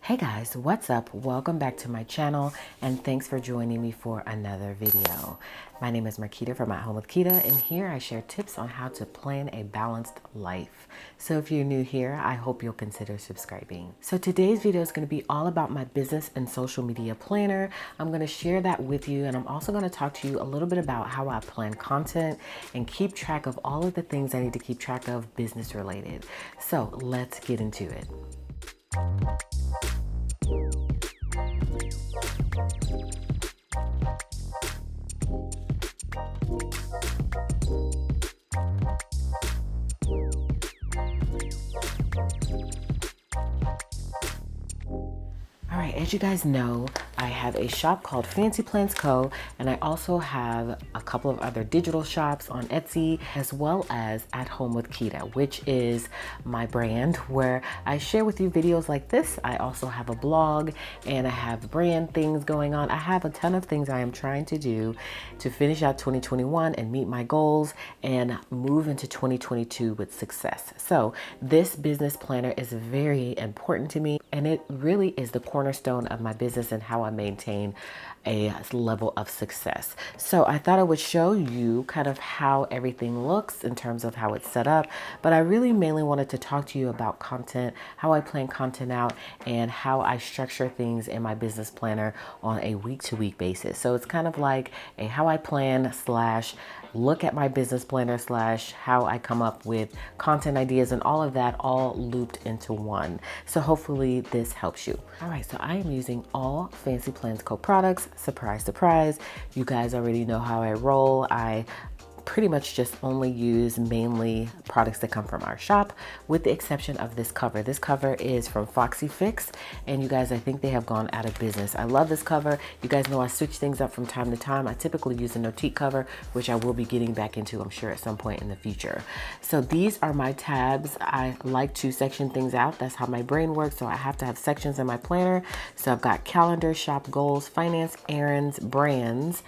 Hey guys, what's up? Welcome back to my channel and thanks for joining me for another video. My name is Marquita from AtHomeWithQuita, and here I share tips on how to plan a balanced life. So if you're new here, I hope you'll consider subscribing. So today's video is going to be all about my business and social media planner. I'm going to share that with you, and I'm also going to talk to you a little bit about how I plan content and keep track of all of the things I need to keep track of business related. So let's get into it. All right, as you guys know, I have a shop called Fancy Plans Co. and I also have a couple of other digital shops on Etsy, as well as At Home with Quita, which is my brand where I share with you videos like this. I also have a blog and I have brand things going on. I have a ton of things I am trying to do to finish out 2021 and meet my goals and move into 2022 with success. So this business planner is very important to me, and it really is the cornerstone of my business and how I maintain a level of success. So I thought I would show you kind of how everything looks in terms of how it's set up, but I really mainly wanted to talk to you about content, how I plan content out, and how I structure things in my business planner on a week-to-week basis. So it's kind of like a how I plan slash look at my business planner slash how I come up with content ideas and all of that all looped into one. So hopefully this helps you. All right, so I am using all Fancy Plans Co. products. Surprise, surprise. You guys already know how I roll. I pretty much just only use mainly products that come from our shop, with the exception of this cover. This cover is from Foxy Fix, and you guys, I think they have gone out of business. I love this cover. You guys know I switch things up from time to time. I typically use a Notique cover, which I will be getting back into, I'm sure, at some point in the future. So these are my tabs. I like to section things out. That's how my brain works. So I have to have sections in my planner. So I've got calendar, shop goals, finance, errands, brands,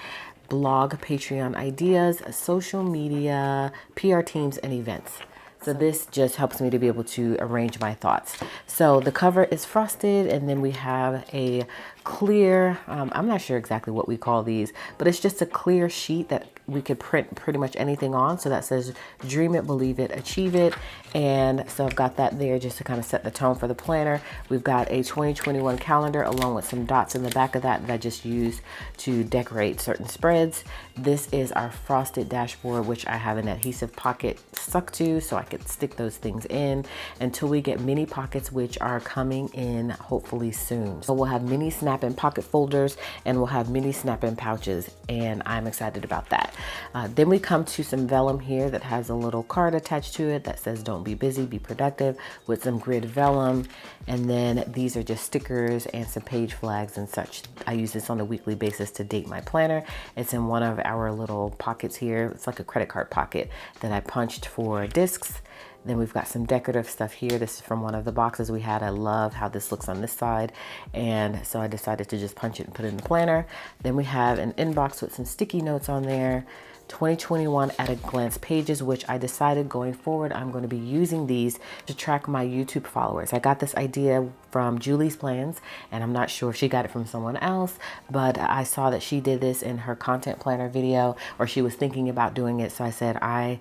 blog, Patreon ideas, social media, PR teams, and events. So this just helps me to be able to arrange my thoughts. So the cover is frosted, and then we have a clear, I'm not sure exactly what we call these, but it's just a clear sheet that we could print pretty much anything on. So that says dream it, believe it, achieve it. And so I've got that there just to kind of set the tone for the planner. We've got a 2021 calendar along with some dots in the back of that I just use to decorate certain spreads. This is our frosted dashboard, which I have an adhesive pocket stuck to so I could stick those things in until we get mini pockets, which are coming in hopefully soon. So we'll have mini snap-in pocket folders and we'll have mini snap-in pouches, and I'm excited about that. Then we come to some vellum here that has a little card attached to it that says don't be busy, be productive, with some grid vellum. And then these are just stickers and some page flags and such. I use this on a weekly basis to date my planner. It's in one of our little pockets here. It's like a credit card pocket that I punched for discs. Then we've got some decorative stuff here. This is from one of the boxes we had. I love how this looks on this side. And so I decided to just punch it and put it in the planner. Then we have an inbox with some sticky notes on there. 2021 at a glance pages, which I decided going forward I'm going to be using these to track my YouTube followers. I got this idea from Julie's Plans, and I'm not sure if she got it from someone else, but I saw that she did this in her content planner video, or she was thinking about doing it. So I said I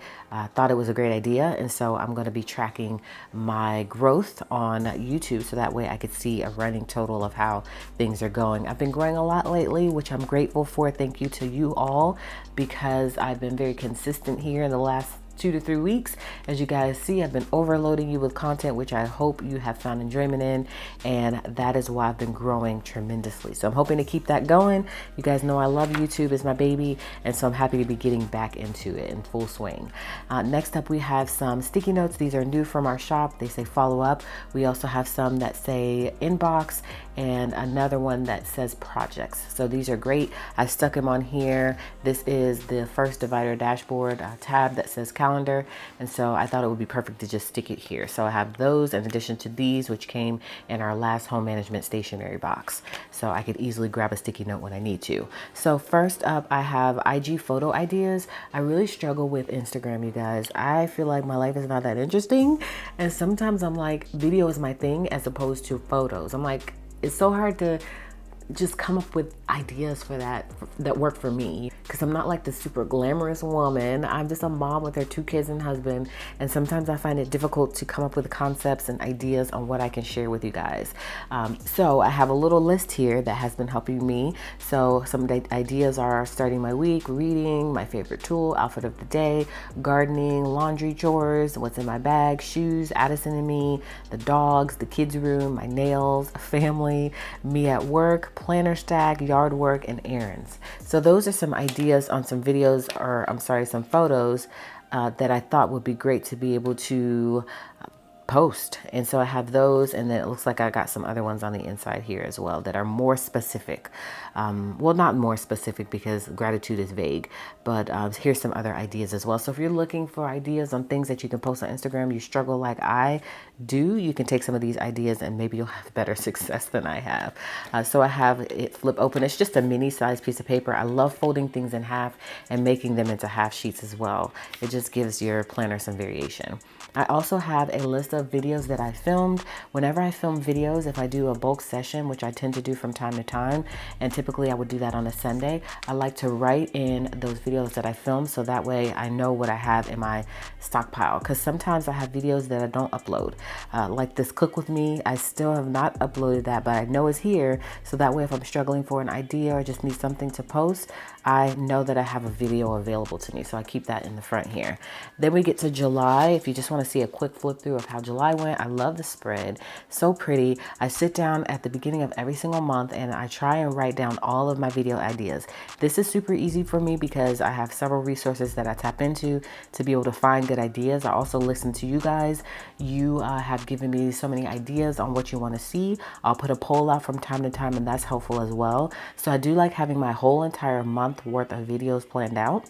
thought it was a great idea, and so I'm going to be tracking my growth on YouTube so that way I could see a running total of how things are going. I've been growing a lot lately, which I'm grateful for. Thank you to you all, because I've been very consistent here in the last 2 to 3 weeks. As you guys see, I've been overloading you with content, which I hope you have found enjoyment in, and that is why I've been growing tremendously. So I'm hoping to keep that going. You guys know I love YouTube, it's my baby, and so I'm happy to be getting back into it in full swing. Next up, we have some sticky notes. These are new from our shop. They say follow up. We also have some that say inbox and another one that says projects. So these are great. I stuck them on here. This is the first divider dashboard tab that says calendar, and so I thought it would be perfect to just stick it here. So I have those in addition to these, which came in our last home management stationery box, so I could easily grab a sticky note when I need to. So first up, I have IG photo ideas. I really struggle with Instagram, you guys. I feel like my life is not that interesting, and sometimes I'm like, video is my thing as opposed to photos. I'm like, it's so hard to just come up with ideas for that work for me, because I'm not like the super glamorous woman. I'm just a mom with her 2 kids and husband, and sometimes I find it difficult to come up with concepts and ideas on what I can share with you guys. So I have a little list here that has been helping me. So some of the ideas are starting my week, reading, my favorite tool, outfit of the day, gardening, laundry chores, what's in my bag, shoes, Addison and me, the dogs, the kids' room, my nails, family, me at work, planner stack, yard work, and errands. So those are some ideas on some videos, or I'm sorry, some photos that I thought would be great to be able to post. And so I have those, and then it looks like I got some other ones on the inside here as well that are more specific. Well, not more specific because gratitude is vague, but here's some other ideas as well. So if you're looking for ideas on things that you can post on Instagram, you struggle like I do, you can take some of these ideas and maybe you'll have better success than I have. So I have it flip open. It's just a mini size piece of paper. I love folding things in half and making them into half sheets as well. It just gives your planner some variation. I also have a list of videos that I filmed. Whenever I film videos, if I do a bulk session, which I tend to do from time to time, and typically I would do that on a Sunday, I like to write in those videos that I filmed so that way I know what I have in my stockpile. Because sometimes I have videos that I don't upload. Like this Cook With Me, I still have not uploaded that, but I know it's here. So that way if I'm struggling for an idea or just need something to post, I know that I have a video available to me. So I keep that in the front here. Then we get to July. If you just want to see a quick flip through of how July went, I love the spread. So pretty. I sit down at the beginning of every single month and I try and write down all of my video ideas. This is super easy for me because I have several resources that I tap into to be able to find good ideas. I also listen to you guys. You have given me so many ideas on what you want to see. I'll put a poll out from time to time, and that's helpful as well. So I do like having my whole entire month worth of videos planned out.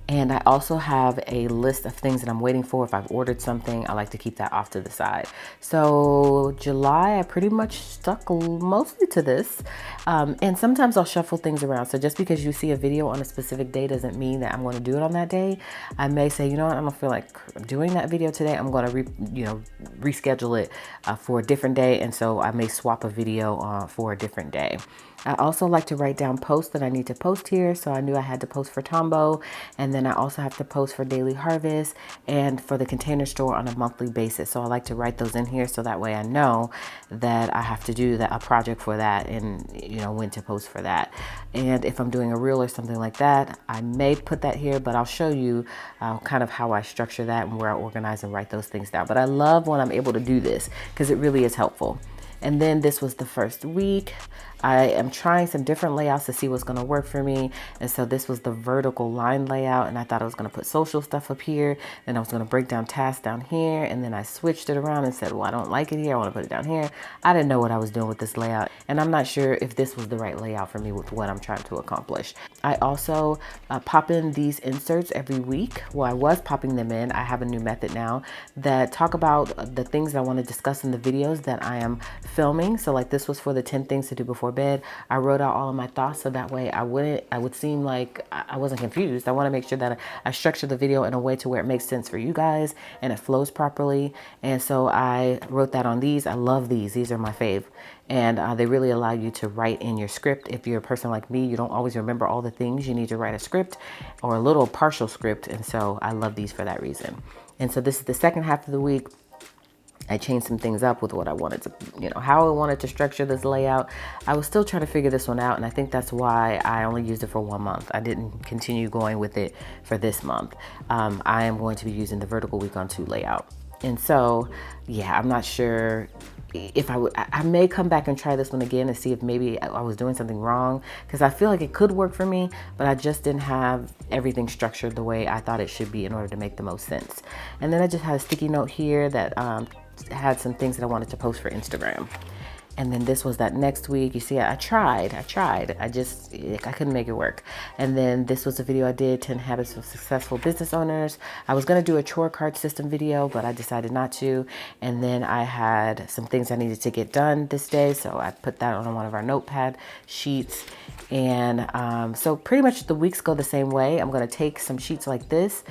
And I also have a list of things that I'm waiting for. If I've ordered something, I like to keep that off to the side. So July, I pretty much stuck mostly to this. And sometimes I'll shuffle things around. So just because you see a video on a specific day doesn't mean that I'm going to do it on that day. I may say, you know what, I don't feel like doing that video today. I'm going to reschedule it for a different day. And so I may swap a video for a different day. I also like to write down posts that I need to post here. So I knew I had to post for Tombow, and then I also have to post for Daily Harvest and for the Container Store on a monthly basis. So I like to write those in here so that way I know that I have to do a project for that and when to post for that. And if I'm doing a reel or something like that, I may put that here, but I'll show you kind of how I structure that and where I organize and write those things down. But I love when I'm able to do this because it really is helpful. And then this was the first week. I am trying some different layouts to see what's going to work for me. And so this was the vertical line layout, and I thought I was going to put social stuff up here, and I was going to break down tasks down here, and then I switched it around and said, well, I don't like it here. I want to put it down here. I didn't know what I was doing with this layout, and I'm not sure if this was the right layout for me with what I'm trying to accomplish. I also pop in these inserts every week. Well, I was popping them in. I have a new method now that talk about the things that I want to discuss in the videos that I am filming. So like this was for the 10 things to do before bed. I wrote out all of my thoughts so that way I would seem like I wasn't confused. I want to make sure that I structure the video in a way to where it makes sense for you guys and it flows properly. And so I wrote that on these. I love these. These are my fave. And they really allow you to write in your script. If you're a person like me, you don't always remember all the things. You need to write a script or a little partial script. And so I love these for that reason. And so this is the second half of the week. I changed some things up with what I wanted to, how I wanted to structure this layout. I was still trying to figure this one out, and I think that's why I only used it for 1 month. I didn't continue going with it for this month. I am going to be using the vertical week on 2 layout. And so, yeah, I'm not sure if I may come back and try this one again and see if maybe I was doing something wrong, because I feel like it could work for me, but I just didn't have everything structured the way I thought it should be in order to make the most sense. And then I just had a sticky note here that had some things that I wanted to post for Instagram. And then this was that next week. You see, I tried. I couldn't make it work. And then this was a video I did, 10 Habits of Successful Business Owners. I was going to do a chore card system video, but I decided not to. And then I had some things I needed to get done this day. So I put that on one of our notepad sheets. And so pretty much the weeks go the same way. I'm going to take some sheets like this,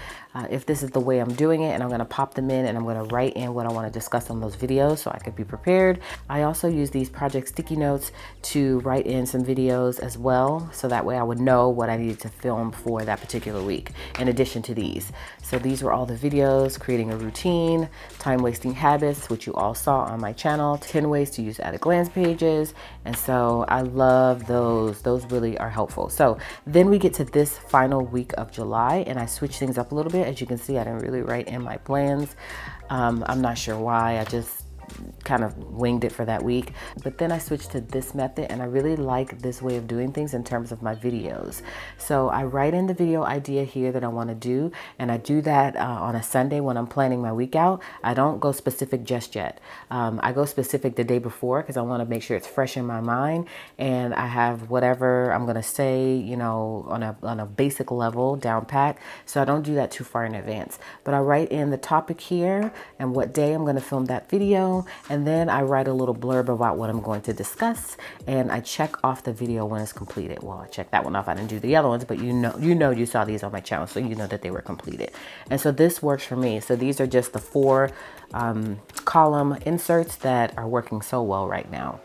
if this is the way I'm doing it, and I'm going to pop them in and I'm going to write in what I want to discuss on those videos so I could be prepared. I also use these project sticky notes to write in some videos as well, so that way I would know what I needed to film for that particular week in addition to these. So these were all the videos: creating a routine, time wasting habits, which you all saw on my channel, 10 ways to use at a glance pages. And so I love those. Those really are helpful. So then we get to this final week of July, and I switch things up a little bit. As you can see, I didn't really write in my plans. I'm not sure why. I just kind of winged it for that week. But then I switched to this method, and I really like this way of doing things in terms of my videos. So I write in the video idea here that I want to do, and I do that on a Sunday when I'm planning my week out. I don't go specific just yet. I go specific the day before because I want to make sure it's fresh in my mind, and I have whatever I'm going to say, you know, on a basic level down pat. So I don't do that too far in advance. But I write in the topic here and what day I'm going to film that video, and then I write a little blurb about what I'm going to discuss, and I check off the video when it's completed. Well, I checked that one off. I didn't do the other ones, but you saw these on my channel, so you know that they were completed. And so this works for me. So these are just the 4 column inserts that are working so well right now.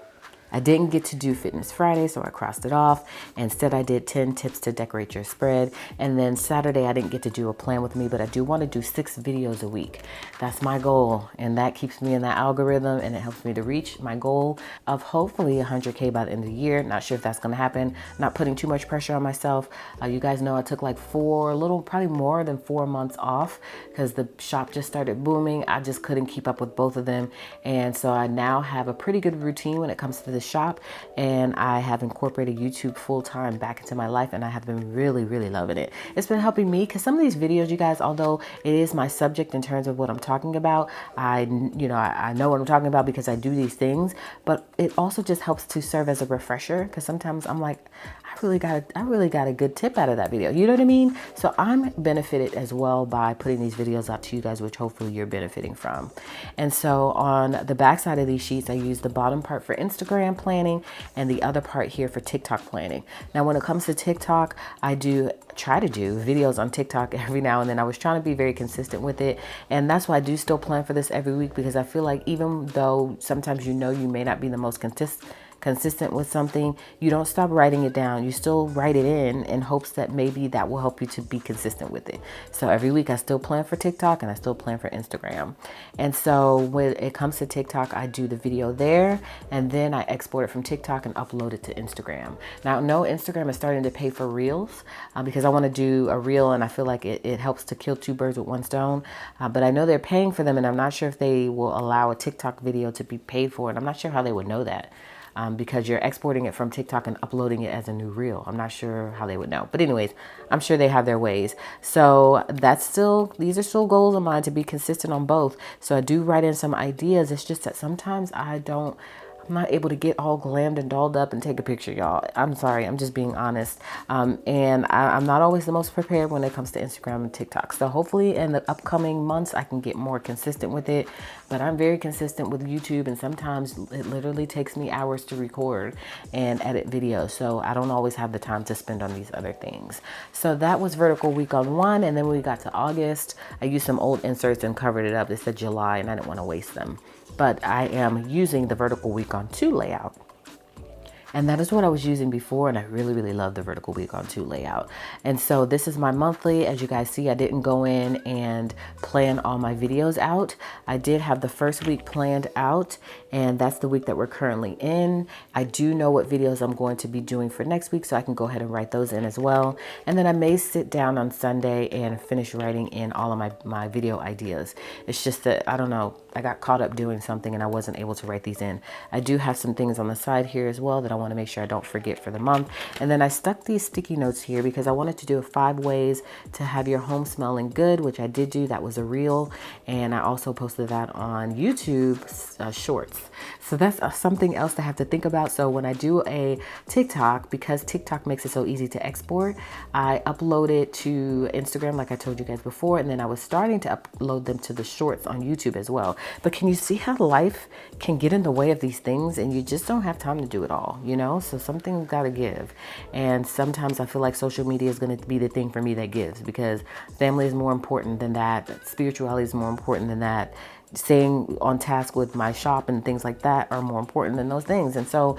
I didn't get to do Fitness Friday, so I crossed it off. Instead, I did 10 tips to decorate your spread. And then Saturday, I didn't get to do a plan with me, but I do want to do 6 videos a week. That's my goal, and that keeps me in that algorithm, and it helps me to reach my goal of hopefully 100K by the end of the year. Not sure if that's going to happen. Not putting too much pressure on myself. You guys know I took like probably more than 4 months off because the shop just started booming. I just couldn't keep up with both of them. And so I now have a pretty good routine when it comes to the shop, and I have incorporated YouTube full-time back into my life, and I have been really loving it. It's been helping me because some of these videos, you guys, although it is my subject in terms of what I'm talking about, I know what I'm talking about because I do these things, but it also just helps to serve as a refresher, because sometimes I'm like, I really got a good tip out of that video. You know what I mean? So I'm benefited as well by putting these videos out to you guys, which hopefully you're benefiting from. And so on the back side of these sheets, I use the bottom part for Instagram planning and the other part here for TikTok planning. Now, when it comes to TikTok, I try to do videos on TikTok every now and then. I was trying to be very consistent with it, and that's why I do still plan for this every week, because I feel like even though sometimes you may not be the most consistent with something, you don't stop writing it down. You still write it in hopes that maybe that will help you to be consistent with it. So every week I still plan for TikTok, and I still plan for Instagram. And so when it comes to TikTok, I do the video there, and then I export it from TikTok and upload it to Instagram. Now, no, Instagram is starting to pay for reels because I want to do a reel, and I feel like it helps to kill 2 birds with 1 stone. But I know they're paying for them, and I'm not sure if they will allow a TikTok video to be paid for, and I'm not sure how they would know that. Because you're exporting it from TikTok and uploading it as a new reel. I'm not sure how they would know. But anyways, I'm sure they have their ways. So these are still goals of mine, to be consistent on both. So I do write in some ideas. It's just that sometimes I'm not able to get all glammed and dolled up and take a picture, y'all. I'm sorry. I'm just being honest. And I'm not always the most prepared when it comes to Instagram and TikTok. So hopefully in the upcoming months, I can get more consistent with it. But I'm very consistent with YouTube, and sometimes it literally takes me hours to record and edit videos. So I don't always have the time to spend on these other things. So that was Vertical Week on 1. And then when we got to August, I used some old inserts and covered it up. It said July, and I didn't want to waste them. But I am using the Vertical Week on 2 layout. And that is what I was using before, and I really love the Vertical Week on 2 layout. And so this is my monthly. As you guys see, I didn't go in and plan all my videos out. I did have the first week planned out, and that's the week that we're currently in. I do know what videos I'm going to be doing for next week, so I can go ahead and write those in as well. And then I may sit down on Sunday and finish writing in all of my video ideas. It's just that, I don't know, I got caught up doing something and I wasn't able to write these in. I do have some things on the side here as well that I want to make sure I don't forget for the month. And then I stuck these sticky notes here because I wanted to do 5 ways to have your home smelling good, which I did do. That was a reel. And I also posted that on YouTube Shorts. So that's something else to have to think about. So when I do a TikTok, because TikTok makes it so easy to export, I upload it to Instagram like I told you guys before, and then I was starting to upload them to the shorts on YouTube as well. But can you see how life can get in the way of these things and you just don't have time to do it all, you know? So something's got to give. And sometimes I feel like social media is going to be the thing for me that gives, because family is more important than that. Spirituality is more important than that. Staying on task with my shop and things like that are more important than those things. And so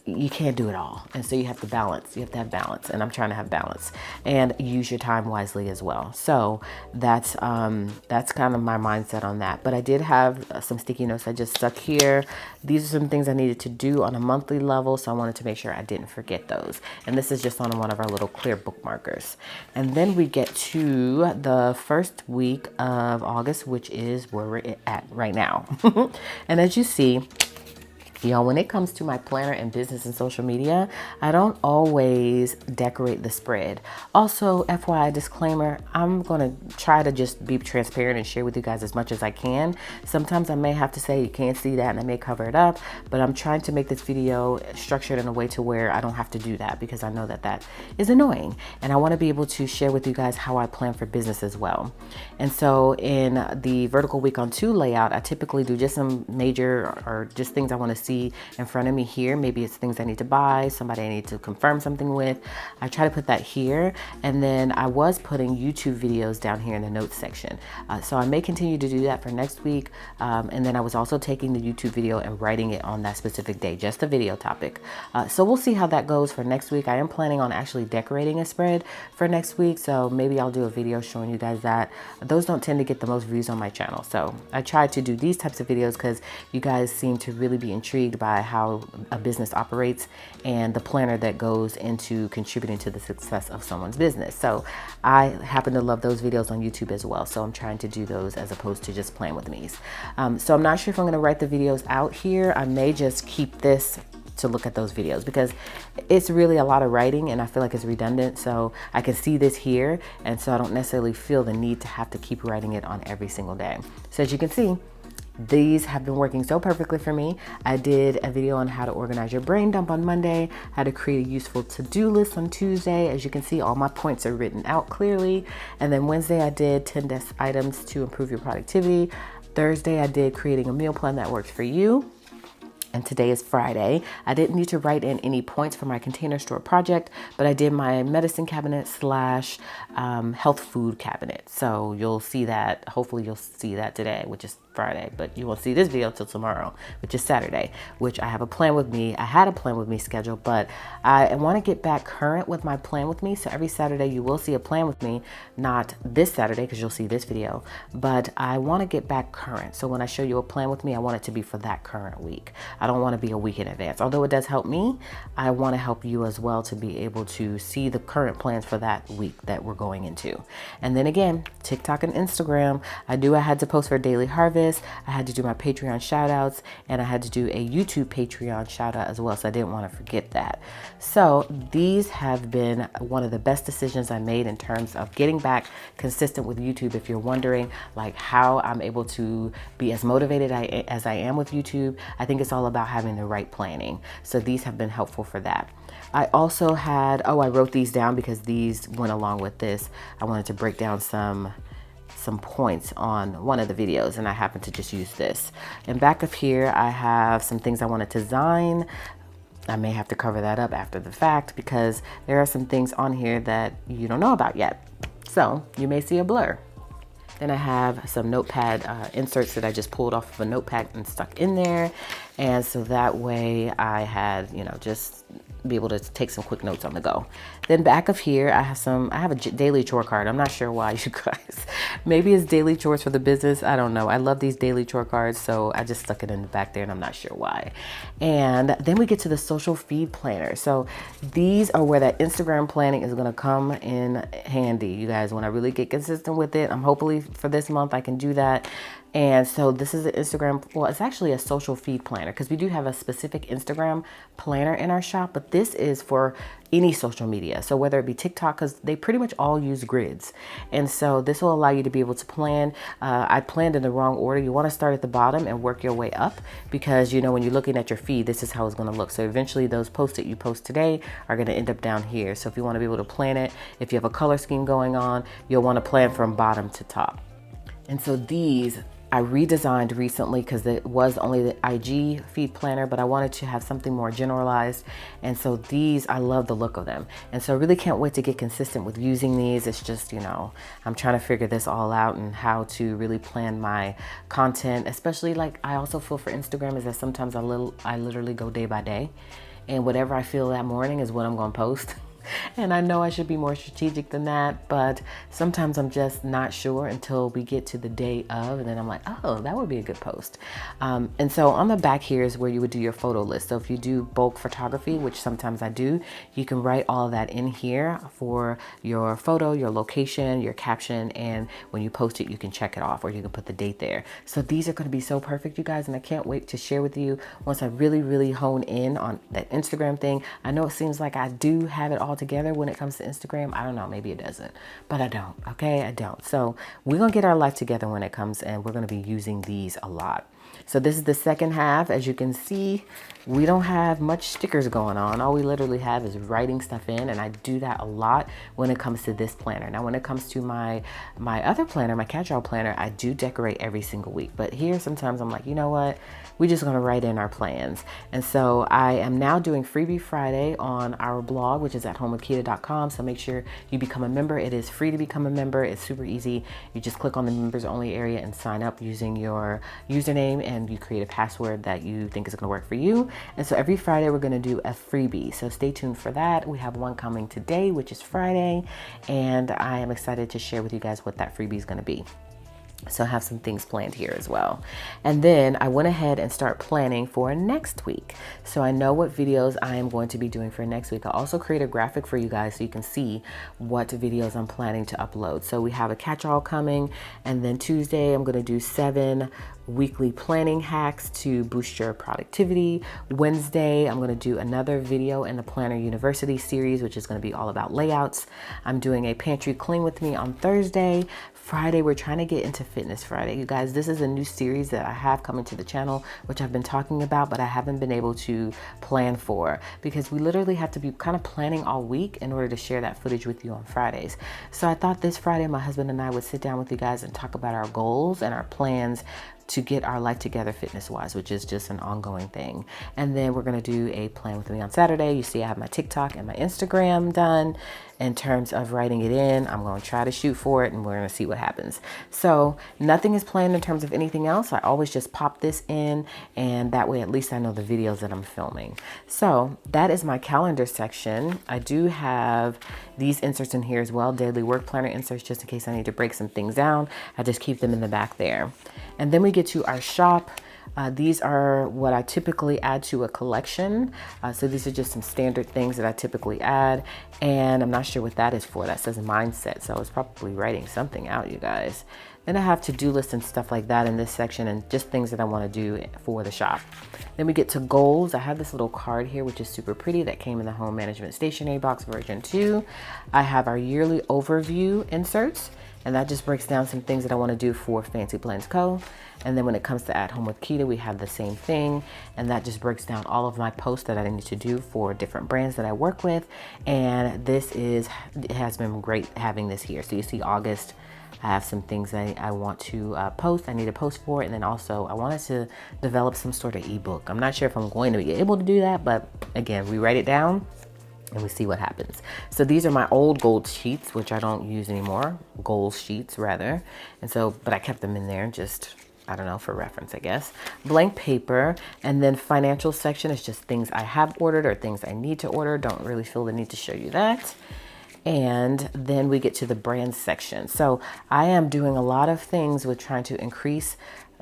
you can't do it all. And so you have to balance. You have to have balance. And I'm trying to have balance and use your time wisely as well. So that's kind of my mindset on that. But I did have some sticky notes I just stuck here. These are some things I needed to do on a monthly level. So I wanted to make sure I didn't forget those. And this is just on one of our little clear bookmarkers. And then we get to the first week of August, which is where we're at right now. And as you see, y'all, when it comes to my planner and business and social media, I don't always decorate the spread. Also, FYI disclaimer, I'm going to try to just be transparent and share with you guys as much as I can. Sometimes I may have to say you can't see that and I may cover it up, but I'm trying to make this video structured in a way to where I don't have to do that, because I know that that is annoying. And I want to be able to share with you guys how I plan for business as well. And so in the vertical week on 2 layout, I typically do just some major or just things I want to see in front of me here. Maybe it's things I need to buy, somebody I need to confirm something with. I try to put that here. And then I was putting YouTube videos down here in the notes section. So I may continue to do that for next week. And then I was also taking the YouTube video and writing it on that specific day, just a video topic. So we'll see how that goes for next week. I am planning on actually decorating a spread for next week. So maybe I'll do a video showing you guys that. Those don't tend to get the most views on my channel. So I try to do these types of videos because you guys seem to really be intrigued by how a business operates and the planner that goes into contributing to the success of someone's business. So I happen to love those videos on YouTube as well. So I'm trying to do those as opposed to just playing with me's. So I'm not sure if I'm going to write the videos out here. I may just keep this to look at those videos because it's really a lot of writing and I feel like it's redundant. So I can see this here. And so I don't necessarily feel the need to have to keep writing it on every single day. So as you can see, these have been working so perfectly for me. I did a video on how to organize your brain dump on Monday, how to create a useful to-do list on Tuesday. As you can see, all my points are written out clearly. And then Wednesday, I did 10 desk items to improve your productivity. Thursday, I did creating a meal plan that works for you. And today is Friday. I didn't need to write in any points for my container store project, but I did my medicine cabinet / health food cabinet. So you'll see that, hopefully you'll see that today, which is Friday, but you won't see this video till tomorrow, which is Saturday, which I have a plan with me. I had a plan with me scheduled, but I want to get back current with my plan with me. So every Saturday you will see a plan with me, not this Saturday because you'll see this video, but I want to get back current. So when I show you a plan with me, I want it to be for that current week. I don't want to be a week in advance. Although it does help me, I want to help you as well to be able to see the current plans for that week that we're going into. And then again, TikTok and Instagram, I had to post for Daily Harvest. I had to do my Patreon shout outs and I had to do a YouTube Patreon shout out as well. So I didn't want to forget that. So these have been one of the best decisions I made in terms of getting back consistent with YouTube. If you're wondering like how I'm able to be as motivated as I am with YouTube, I think it's all about having the right planning. So these have been helpful for that. I also had, I wrote these down because these went along with this. I wanted to break down some points on one of the videos and I happened to just use this. And back up here, I have some things I want to design. I may have to cover that up after the fact because there are some things on here that you don't know about yet. So you may see a blur. Then I have some notepad inserts that I just pulled off of a notepad and stuck in there. And so that way I had, just be able to take some quick notes on the go. Then back of here, I have a daily chore card. I'm not sure why, you guys. Maybe it's daily chores for the business. I don't know. I love these daily chore cards, so I just stuck it in the back there and I'm not sure why. And then we get to the social feed planner. So these are where that Instagram planning is gonna come in handy, you guys, when I really get consistent with it. I'm hopefully for this month I can do that. And so this is an Instagram, well, it's actually a social feed planner because we do have a specific Instagram planner in our shop, but this is for any social media. So whether it be TikTok, because they pretty much all use grids. And so this will allow you to be able to plan. I planned in the wrong order. You want to start at the bottom and work your way up because, you know, when you're looking at your feed, this is how it's going to look. So eventually those posts that you post today are going to end up down here. So if you want to be able to plan it, if you have a color scheme going on, you'll want to plan from bottom to top. And so these I redesigned recently because it was only the IG feed planner, but I wanted to have something more generalized. And so these, I love the look of them. And so I really can't wait to get consistent with using these. It's just, you know, I'm trying to figure this all out and how to really plan my content, especially like I also feel for Instagram is that sometimes I literally go day by day and whatever I feel that morning is what I'm going to post. And I know I should be more strategic than that, but sometimes I'm just not sure until we get to the day of, and then I'm like, oh, that would be a good post. And so on the back here is where you would do your photo list. So if you do bulk photography, which sometimes I do, you can write all of that in here for your photo, your location, your caption, and when you post it, you can check it off or you can put the date there. So these are going to be so perfect, you guys, and I can't wait to share with you once I really hone in on that Instagram thing. I know it seems like I do have it all together when it comes to Instagram. I don't know, maybe it doesn't, but I don't. Okay, I don't. So we're gonna get our life together when it comes, and we're gonna be using these a lot. So this is the second half. As you can see, we don't have much stickers going on. All we literally have is writing stuff in, and I do that a lot when it comes to this planner. Now, when it comes to my other planner, my catch-all planner, I do decorate every single week. But here, sometimes I'm like, you know what? We're just gonna write in our plans. And so I am now doing Freebie Friday on our blog, which is AtHomeWithQuita.com. So make sure you become a member. It is free to become a member. It's super easy. You just click on the members only area and sign up using your username, and you create a password that you think is gonna work for you. And so every Friday we're gonna do a freebie. So stay tuned for that. We have one coming today, which is Friday. And I am excited to share with you guys what that freebie is gonna be. So I have some things planned here as well. And then I went ahead and start planning for next week. So I know what videos I am going to be doing for next week. I also create a graphic for you guys so you can see what videos I'm planning to upload. So we have a catch-all coming, and then Tuesday I'm gonna do 7 weekly planning hacks to boost your productivity. Wednesday, I'm gonna do another video in the Planner University series, which is gonna be all about layouts. I'm doing a pantry clean with me on Thursday. Friday, we're trying to get into Fitness Friday. You guys, this is a new series that I have coming to the channel, which I've been talking about, but I haven't been able to plan for because we literally have to be kind of planning all week in order to share that footage with you on Fridays. So I thought this Friday, my husband and I would sit down with you guys and talk about our goals and our plans to get our life together fitness-wise, which is just an ongoing thing. And then we're gonna do a plan with me on Saturday. You see I have my TikTok and my Instagram done. In terms of writing it in, I'm gonna try to shoot for it and we're gonna see what happens. So nothing is planned in terms of anything else. I always just pop this in, and that way at least I know the videos that I'm filming. So that is my calendar section. I do have these inserts in here as well, daily work planner inserts, just in case I need to break some things down. I just keep them in the back there. And then we get to our shop. These are what I typically add to a collection. So these are just some standard things that I typically add. And I'm not sure what that is for. That says mindset. So I was probably writing something out, you guys. Then I have to-do lists and stuff like that in this section, and just things that I want to do for the shop. Then we get to goals. I have this little card here, which is super pretty, that came in the Home Management Stationery Box version 2. I have our yearly overview inserts, and that just breaks down some things that I want to do for Fancy Plans Co. And then when it comes to At Home with Quita, we have the same thing, and that just breaks down all of my posts that I need to do for different brands that I work with. And it has been great having this here. So you see August, I have some things I want to post. I need to post for it. And then also I wanted to develop some sort of ebook. I'm not sure if I'm going to be able to do that, but again, we write it down and we see what happens. So these are my old gold sheets, which I don't use anymore. Goals sheets rather. And so, but I kept them in there just, I don't know, for reference, I guess. Blank paper. And then financial section is just things I have ordered or things I need to order. Don't really feel the need to show you that. And then we get to the brand section. So I am doing a lot of things with trying to increase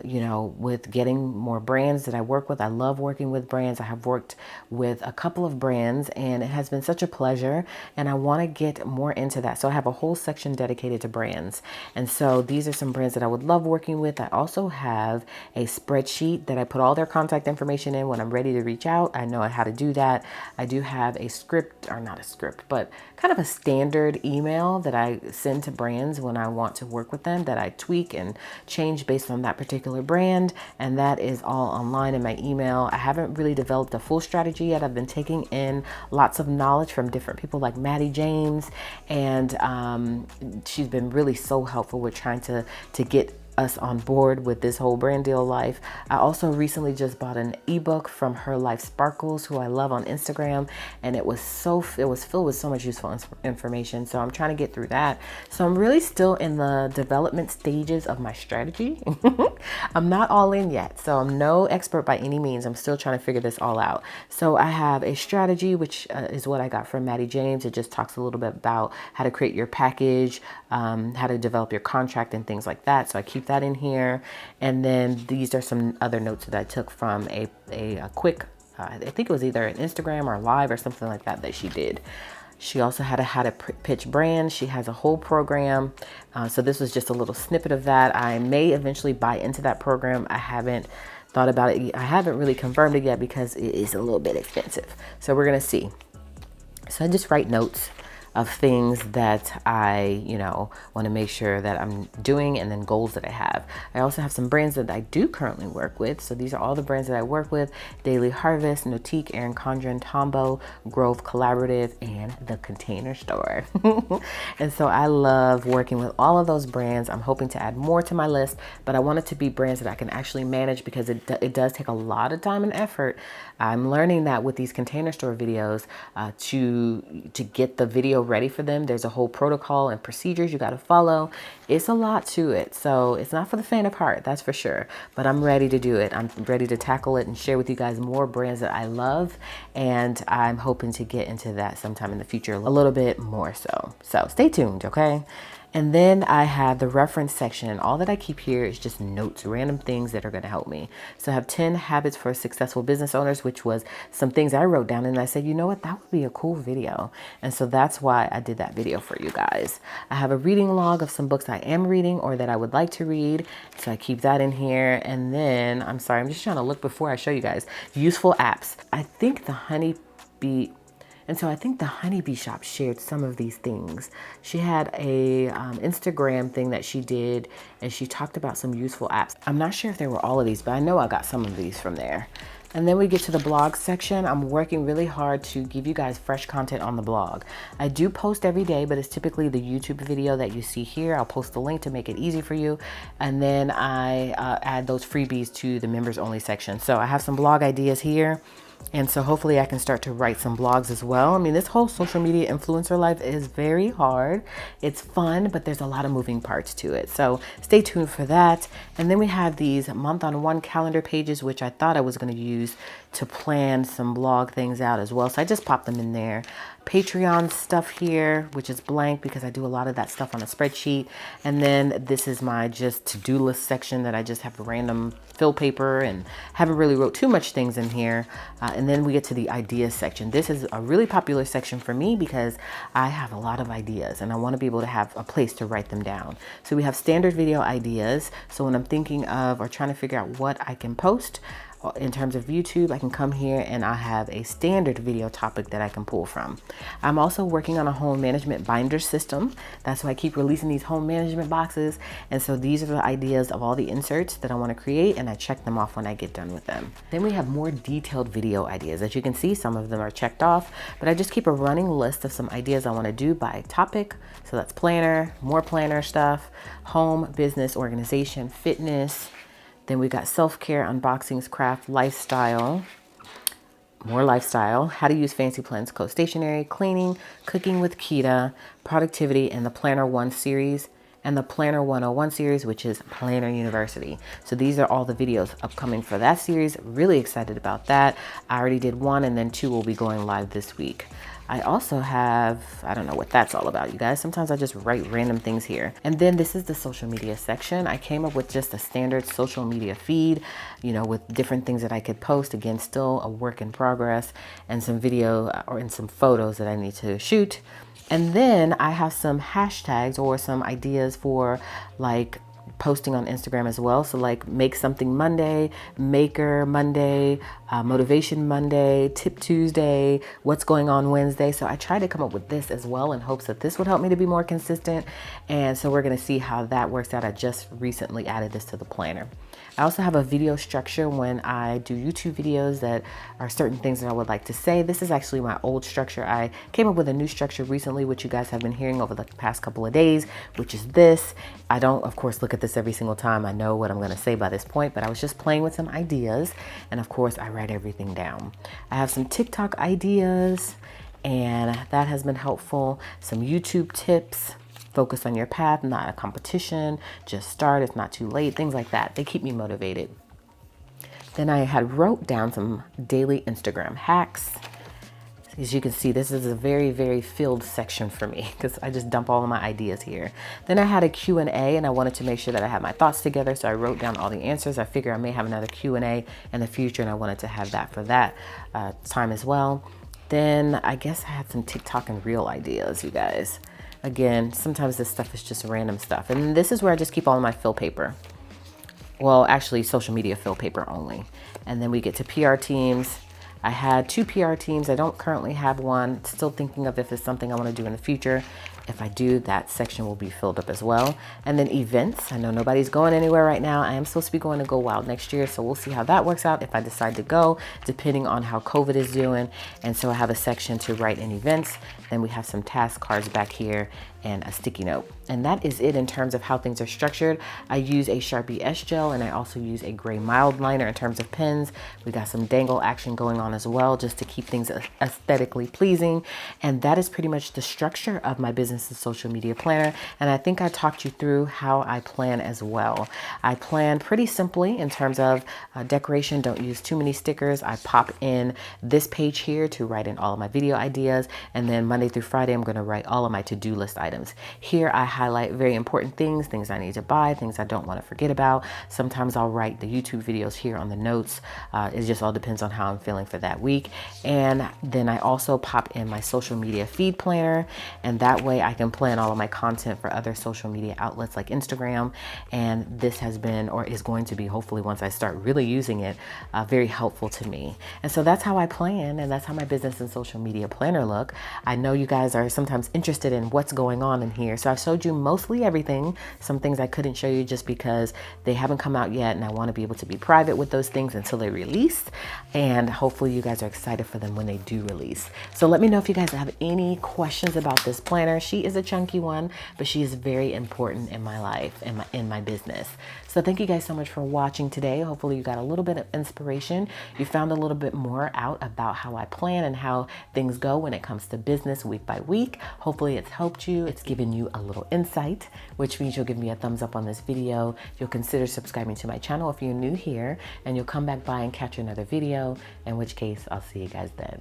you know, with getting more brands that I work with. I love working with brands. I have worked with a couple of brands and it has been such a pleasure, and I want to get more into that. So I have a whole section dedicated to brands. And so these are some brands that I would love working with. I also have a spreadsheet that I put all their contact information in when I'm ready to reach out. I know how to do that. I do have a script, or not a script, but kind of a standard email that I send to brands when I want to work with them, that I tweak and change based on that particular brand. And that is all online in my email. I haven't really developed a full strategy yet. I've been taking in lots of knowledge from different people like Maddie James, and she's been really so helpful with trying to get us on board with this whole brand deal life. I also recently just bought an ebook from Her Life Sparkles, who I love on Instagram, and it was filled with so much useful information. So I'm trying to get through that. So I'm really still in the development stages of my strategy. I'm not all in yet, so I'm no expert by any means. I'm still trying to figure this all out. So I have a strategy, which is what I got from Maddie James. It just talks a little bit about how to create your package, how to develop your contract and things like that. So I keep that in here. And then these are some other notes that I took from a quick, I think it was either an Instagram or live or something like that she did. She also had a how to pitch brands. She has a whole program. So this was just a little snippet of that. I may eventually buy into that program. I haven't thought about it. I haven't really confirmed it yet because it is a little bit expensive. So we're going to see. So I just write notes of things that I, you know, want to make sure that I'm doing, and then goals that I have. I also have some brands that I do currently work with. So these are all the brands that I work with: Daily Harvest, Notique, Erin Condren, Tombow, Grove Collaborative, and The Container Store. And so I love working with all of those brands. I'm hoping to add more to my list, but I want it to be brands that I can actually manage, because it does take a lot of time and effort. I'm learning that with these Container Store videos, to get the video ready for them, there's a whole protocol and procedures you got to follow. It's a lot to it. So it's not for the faint of heart, that's for sure. But I'm ready to do it. I'm ready to tackle it and share with you guys more brands that I love. And I'm hoping to get into that sometime in the future, a little bit more so. So stay tuned, okay? And then I have the reference section, and all that I keep here is just notes, random things that are going to help me. So I have 10 habits for successful business owners, which was some things I wrote down, and I said, you know what, that would be a cool video. And so that's why I did that video for you guys. I have a reading log of some books I am reading or that I would like to read. So I keep that in here. And then, I'm sorry, I'm just trying to look before I show you guys. Useful apps. I think the Honeybee Shop shared some of these things. She had a Instagram thing that she did, and she talked about some useful apps. I'm not sure if they were all of these, but I know I got some of these from there. And then we get to the blog section. I'm working really hard to give you guys fresh content on the blog. I do post every day, but it's typically the YouTube video that you see here. I'll post the link to make it easy for you. And then I add those freebies to the members only section. So I have some blog ideas here. And so hopefully I can start to write some blogs as well. I mean, this whole social media influencer life is very hard. It's fun, but there's a lot of moving parts to it. So stay tuned for that. And then we have these month-on-one calendar pages, which I thought I was going to use to plan some blog things out as well. So I just popped them in there. Patreon stuff here, which is blank because I do a lot of that stuff on a spreadsheet. And then this is my just to-do list section that I just have random fill paper and haven't really wrote too much things in here. And then we get to the ideas section. This is a really popular section for me because I have a lot of ideas and I want to be able to have a place to write them down. So we have standard video ideas. So when I'm thinking of or trying to figure out what I can post, in terms of YouTube, I can come here and I have a standard video topic that I can pull from. I'm also working on a home management binder system. That's why I keep releasing these home management boxes. And so these are the ideas of all the inserts that I want to create, and I check them off when I get done with them. Then we have more detailed video ideas. As you can see, some of them are checked off, but I just keep a running list of some ideas I want to do by topic. So that's planner, more planner stuff, home, business, organization, fitness. Then we got self-care, unboxings, craft, lifestyle, more lifestyle, how to use Fancy Plans Co. stationery, cleaning, cooking with Quita, productivity, and the Planner 1 series, and the Planner 101 series, which is Planner University. So these are all the videos upcoming for that series. Really excited about that. I already did 1, and then 2 will be going live this week. I also have, I don't know what that's all about, you guys. Sometimes I just write random things here. And then this is the social media section. I came up with just a standard social media feed, you know, with different things that I could post. Again, still a work in progress, and some video and some photos that I need to shoot. And then I have some hashtags or some ideas for like posting on Instagram as well. So like Make Something Monday, Maker Monday, Motivation Monday, Tip Tuesday, What's Going On Wednesday. So I tried to come up with this as well in hopes that this would help me to be more consistent. And so we're going to see how that works out. I just recently added this to the planner. I also have a video structure when I do YouTube videos that are certain things that I would like to say. This is actually my old structure. I came up with a new structure recently, which you guys have been hearing over the past couple of days, which is this. I don't, of course, look at this every single time. I know what I'm going to say by this point, but I was just playing with some ideas. And of course, I write everything down. I have some TikTok ideas, and that has been helpful. Some YouTube tips. Focus on your path, not a competition. Just start, it's not too late. Things like that. They keep me motivated. Then I had wrote down some daily Instagram hacks. As you can see, this is a very, very filled section for me because I just dump all of my ideas here. Then I had a Q&A, and I wanted to make sure that I had my thoughts together. So I wrote down all the answers. I figure I may have another Q&A in the future, and I wanted to have that for that time as well. Then I guess I had some TikTok and Reel ideas, you guys. Again, sometimes this stuff is just random stuff. And this is where I just keep all of my fill paper. Well, actually social media fill paper only. And then we get to PR teams. I had 2 PR teams. I don't currently have one. Still thinking of if it's something I want to do in the future. If I do, that section will be filled up as well. And then events. I know nobody's going anywhere right now. I am supposed to be going to Go Wild next year, so we'll see how that works out if I decide to go, depending on how COVID is doing. And so I have a section to write in events. Then we have some task cards back here and a sticky note. And that is it in terms of how things are structured. I use a Sharpie S-Gel, and I also use a gray mild liner in terms of pens. We got some dangle action going on as well, just to keep things aesthetically pleasing. And that is pretty much the structure of my business and social media planner. And I think I talked you through how I plan as well. I plan pretty simply in terms of decoration. Don't use too many stickers. I pop in this page here to write in all of my video ideas. And then Monday through Friday, I'm going to write all of my to-do list items. Here I highlight very important things I need to buy, things I don't want to forget about. Sometimes I'll write the YouTube videos here on the notes. It just all depends on how I'm feeling for that week. And then I also pop in my social media feed planner, and that way I can plan all of my content for other social media outlets like Instagram. And this has been, or is going to be, hopefully once I start really using it, very helpful to me. And so that's how I plan, and that's how my business and social media planner look. I know you guys are sometimes interested in what's going on in here. So I've showed you mostly everything. Some things I couldn't show you just because they haven't come out yet, and I want to be able to be private with those things until they release. And hopefully you guys are excited for them when they do release. So let me know if you guys have any questions about this planner. She is a chunky one, but she is very important in my life and in my business. So thank you guys so much for watching today. Hopefully you got a little bit of inspiration. You found a little bit more out about how I plan and how things go when it comes to business week by week. Hopefully it's helped you. It's given you a little insight, which means you'll give me a thumbs up on this video. You'll consider subscribing to my channel if you're new here, and you'll come back by and catch another video, in which case I'll see you guys then.